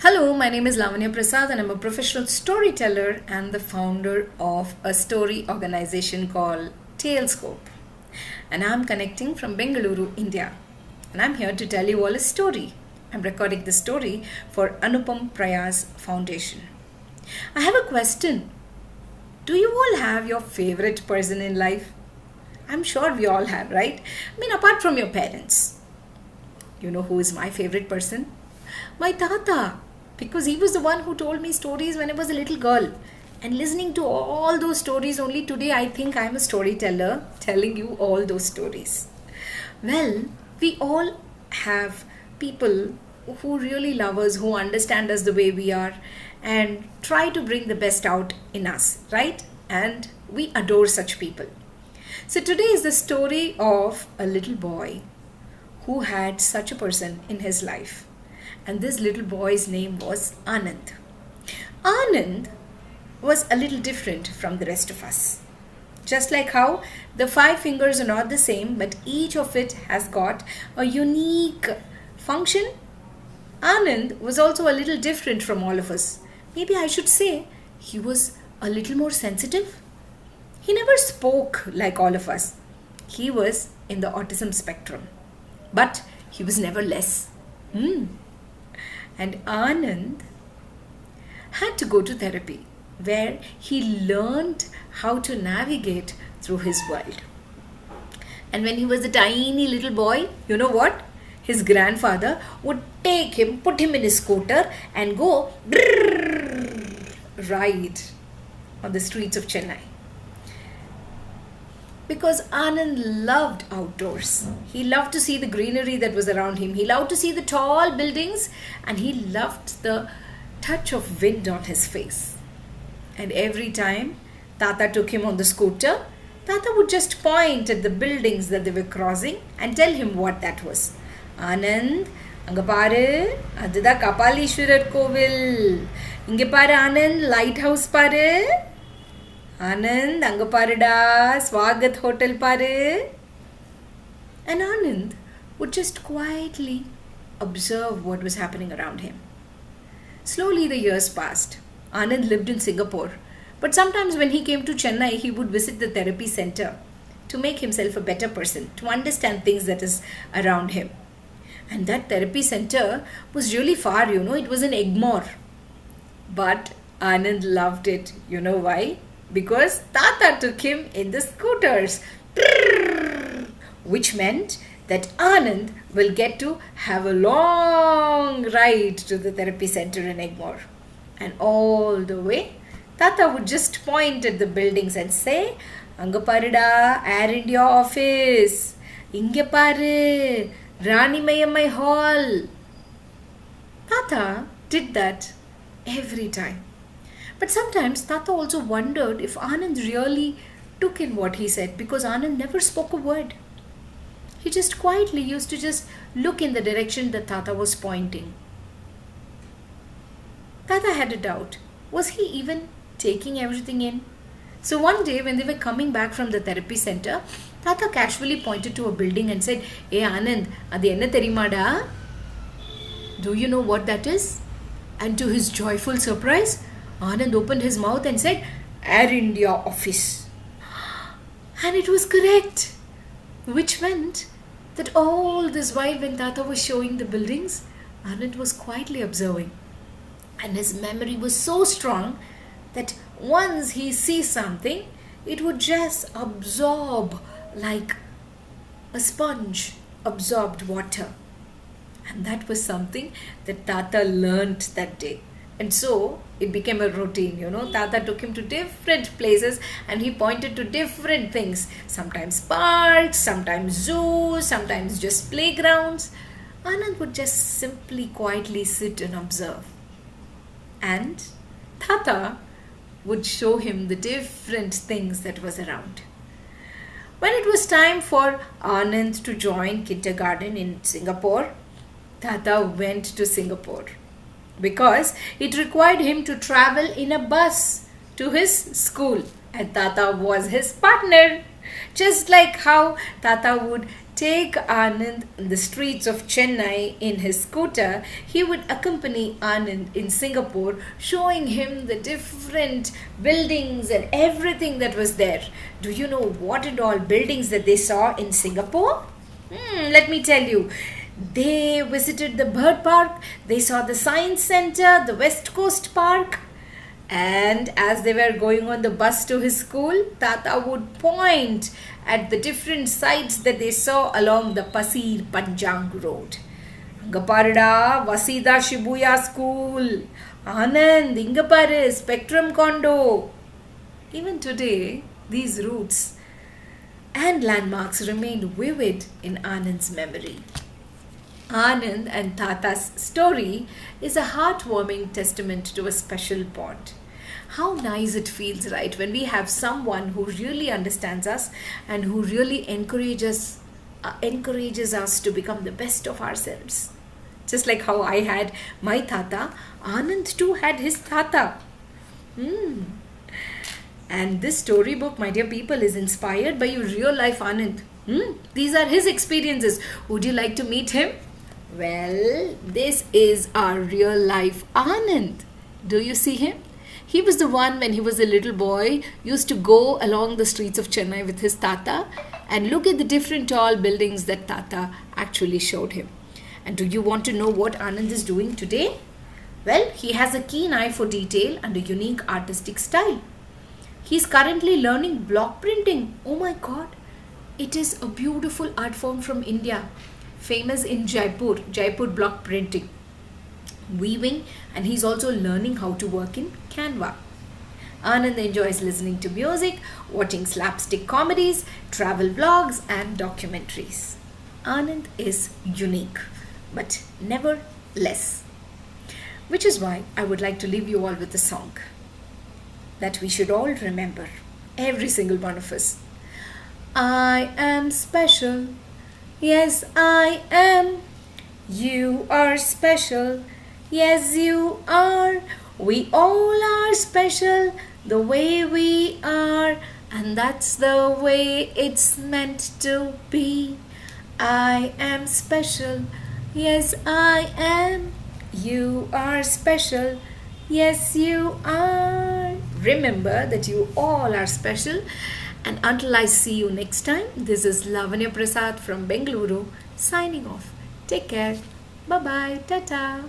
Hello, my name is Lavanya Prasad and I'm a professional storyteller and the founder of a story organization called Talescope. And I'm connecting from Bengaluru, India. And I'm here to tell you all a story. I'm recording the story for Anupam Prayaas Foundation. I have a question. Do you all have your favorite person in life? I'm sure we all have, right? I mean, apart from your parents. You know who is my favorite person? My Thatha, because he was the one who told me stories when I was a little girl. And listening to all those stories, only today I think I'm a storyteller telling you all those stories. Well, we all have people who really love us, who understand us the way we are, and try to bring the best out in us, right? And we adore such people. So today is the story of a little boy who had such a person in his life. And this little boy's name was Anand. Anand was a little different from the rest of us. Just like how the five fingers are not the same, but each of it has got a unique function, Anand was also a little different from all of us. Maybe I should say he was a little more sensitive. He never spoke like all of us. He was in the autism spectrum. But he was never less. And Anand had to go to therapy where he learned how to navigate through his world. And when he was a tiny little boy, you know what? His grandfather would take him, put him in his scooter and go ride on the streets of Chennai. Because Anand loved outdoors. He loved to see the greenery that was around him. He loved to see the tall buildings and he loved the touch of wind on his face. And every time Tata took him on the scooter, Tata would just point at the buildings that they were crossing and tell him what that was. Anand, anga paru, adudha Kapalishwarar Kovil. Inge paru Anand, lighthouse paru. Anand, anga paruda, Swagat Hotel paru. And Anand would just quietly observe what was happening around him. Slowly the years passed. Anand lived in Singapore. But sometimes when he came to Chennai, he would visit the therapy center to make himself a better person, to understand things that is around him. And that therapy center was really far, it was in Egmore. But Anand loved it. You know why? Because Tata took him in the scooters, which meant that Anand will get to have a long ride to the therapy center in Egmore. And all the way, Tata would just point at the buildings and say, Anga parida, Air India office, Inge paru, Rani Mayamai hall. Tata did that every time. But sometimes Tata also wondered if Anand really took in what he said because Anand never spoke a word. He just quietly used to just look in the direction that Tata was pointing. Tata had a doubt. Was he even taking everything in? So one day when they were coming back from the therapy center, Tata casually pointed to a building and said, Hey Anand, adi enna therimada? Do you know what that is? And to his joyful surprise, Anand opened his mouth and said, Air India office. And it was correct. Which meant that all this while when Tata was showing the buildings, Anand was quietly observing. And his memory was so strong that once he sees something, it would just absorb like a sponge absorbed water. And that was something that Tata learnt that day. And so it became a routine, Tata took him to different places and he pointed to different things. Sometimes parks, sometimes zoos, sometimes just playgrounds. Anand would just simply quietly sit and observe. And Tata would show him the different things that was around. When it was time for Anand to join kindergarten in Singapore, Tata went to Singapore because it required him to travel in a bus to his school and Tata was his partner. Just like how Tata would take Anand in the streets of Chennai in his scooter, he would accompany Anand in Singapore, showing him the different buildings and everything that was there. Do you know what and all buildings that they saw in Singapore? Let me tell you. They visited the bird park, they saw the science center, the West Coast Park, and as they were going on the bus to his school, Tata would point at the different sites that they saw along the Pasir Panjang Road. Angaparada, Vasida Shibuya School, Anand, Ingaparu, Spectrum Condo. Even today, these routes and landmarks remain vivid in Anand's memory. Anand and Thatha's story is a heartwarming testament to a special bond. How nice it feels, right, when we have someone who really understands us and who really encourages us to become the best of ourselves. Just like how I had my Thatha, Anand too had his Thatha. And this storybook, my dear people, is inspired by your real life Anand. These are his experiences. Would you like to meet him? Well, this is our real life Anand. Do you see him? He was the one when he was a little boy, used to go along the streets of Chennai with his Thatha and look at the different tall buildings that Thatha actually showed him. And do you want to know what Anand is doing today? Well, he has a keen eye for detail and a unique artistic style. He is currently learning block printing. Oh my God! It is a beautiful art form from India, famous in Jaipur block printing, weaving, and he's also learning how to work in Canva. Anand enjoys listening to music, watching slapstick comedies, travel vlogs, and documentaries. Anand is unique, but never less. Which is why I would like to leave you all with a song that we should all remember, every single one of us. I am special. Yes, I am. You are special. Yes, you are. We all are special the way we are, and that's the way it's meant to be. I am special. Yes, I am. You are special. Yes, you are. Remember that you all are special. And until I see you next time, this is Lavanya Prasad from Bengaluru signing off. Take care. Bye-bye. Tata.